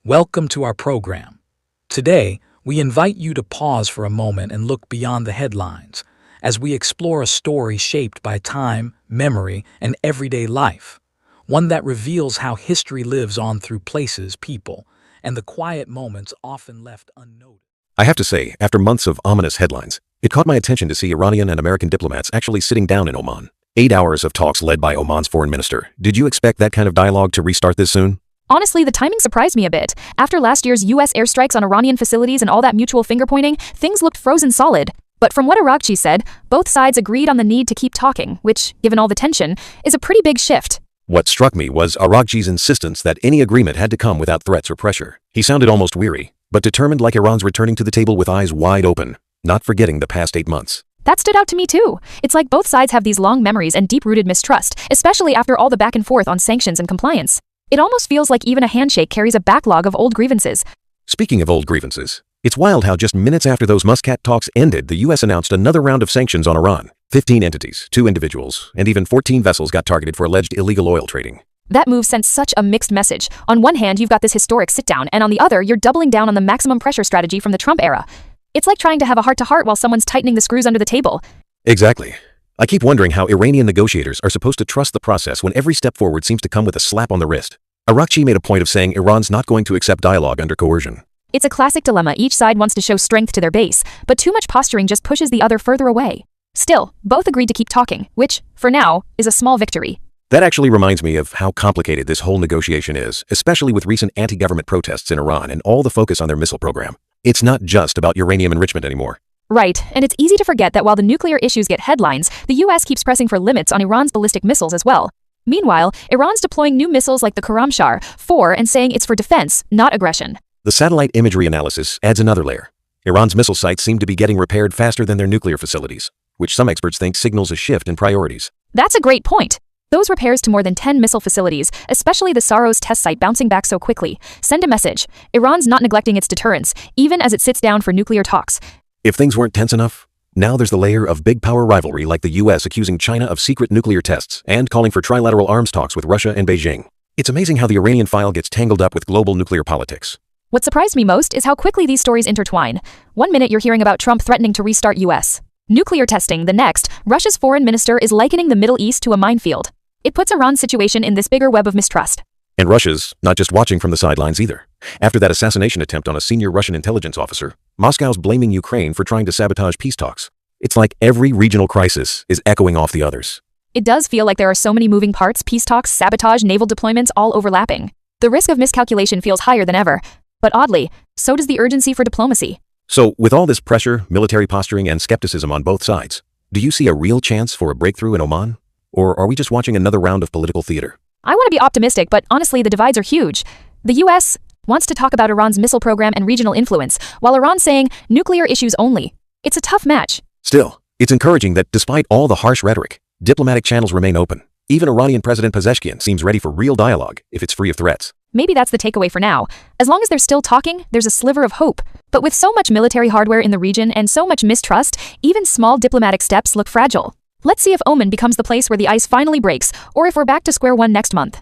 Welcome to our program. Today, we invite you to pause for a moment and look beyond the headlines as we explore a story shaped by time, memory, and everyday life. One that reveals how history lives on through places, people, and the quiet moments often left unnoticed. I have to say, after months of ominous headlines, it caught my attention to see Iranian and American diplomats actually sitting down in Oman. 8 hours of talks led by Oman's foreign minister. Did you expect that kind of dialogue to restart this soon? Honestly, the timing surprised me a bit. After last year's U.S. airstrikes on Iranian facilities and all that mutual finger-pointing, things looked frozen solid. But from what Arakchi said, both sides agreed on the need to keep talking, which, given all the tension, is a pretty big shift. What struck me was Arakchi's insistence that any agreement had to come without threats or pressure. He sounded almost weary, but determined, like Iran's returning to the table with eyes wide open, not forgetting the past 8 months. That stood out to me too. It's like both sides have these long memories and deep-rooted mistrust, especially after all the back and forth on sanctions and compliance. It almost feels like even a handshake carries a backlog of old grievances. Speaking of old grievances, it's wild how just minutes after those Muscat talks ended, the U.S. announced another round of sanctions on Iran. 15 entities, 2 individuals, and even 14 vessels got targeted for alleged illegal oil trading. That move sent such a mixed message. On one hand, you've got this historic sit-down, and on the other, you're doubling down on the maximum pressure strategy from the Trump era. It's like trying to have a heart-to-heart while someone's tightening the screws under the table. Exactly. I keep wondering how Iranian negotiators are supposed to trust the process when every step forward seems to come with a slap on the wrist. Arakchi made a point of saying Iran's not going to accept dialogue under coercion. It's a classic dilemma. Each side wants to show strength to their base, but too much posturing just pushes the other further away. Still, both agreed to keep talking, which, for now, is a small victory. That actually reminds me of how complicated this whole negotiation is, especially with recent anti-government protests in Iran and all the focus on their missile program. It's not just about uranium enrichment anymore. Right, and it's easy to forget that while the nuclear issues get headlines, the U.S. keeps pressing for limits on Iran's ballistic missiles as well. Meanwhile, Iran's deploying new missiles like the Khorramshahr-4 and saying it's for defense, not aggression. The satellite imagery analysis adds another layer. Iran's missile sites seem to be getting repaired faster than their nuclear facilities, which some experts think signals a shift in priorities. That's a great point. Those repairs to more than 10 missile facilities, especially the Saros test site bouncing back so quickly, send a message. Iran's not neglecting its deterrence, even as it sits down for nuclear talks. If things weren't tense enough, now there's the layer of big power rivalry, like the U.S. accusing China of secret nuclear tests and calling for trilateral arms talks with Russia and Beijing. It's amazing how the Iranian file gets tangled up with global nuclear politics. What surprised me most is how quickly these stories intertwine. One minute you're hearing about Trump threatening to restart U.S. nuclear testing, the next, Russia's foreign minister is likening the Middle East to a minefield. It puts Iran's situation in this bigger web of mistrust. And Russia's not just watching from the sidelines either. After that assassination attempt on a senior Russian intelligence officer, Moscow's blaming Ukraine for trying to sabotage peace talks. It's like every regional crisis is echoing off the others. It does feel like there are so many moving parts, peace talks, sabotage, naval deployments, all overlapping. The risk of miscalculation feels higher than ever. But oddly, so does the urgency for diplomacy. So, with all this pressure, military posturing, and skepticism on both sides, do you see a real chance for a breakthrough in Oman? Or are we just watching another round of political theater? I want to be optimistic, but honestly, the divides are huge. The U.S. wants to talk about Iran's missile program and regional influence, while Iran's saying nuclear issues only. It's a tough match. Still, it's encouraging that despite all the harsh rhetoric, diplomatic channels remain open. Even Iranian President Pezeshkian seems ready for real dialogue if it's free of threats. Maybe that's the takeaway for now. As long as they're still talking, there's a sliver of hope. But with so much military hardware in the region and so much mistrust, even small diplomatic steps look fragile. Let's see if Oman becomes the place where the ice finally breaks, or if we're back to square one next month.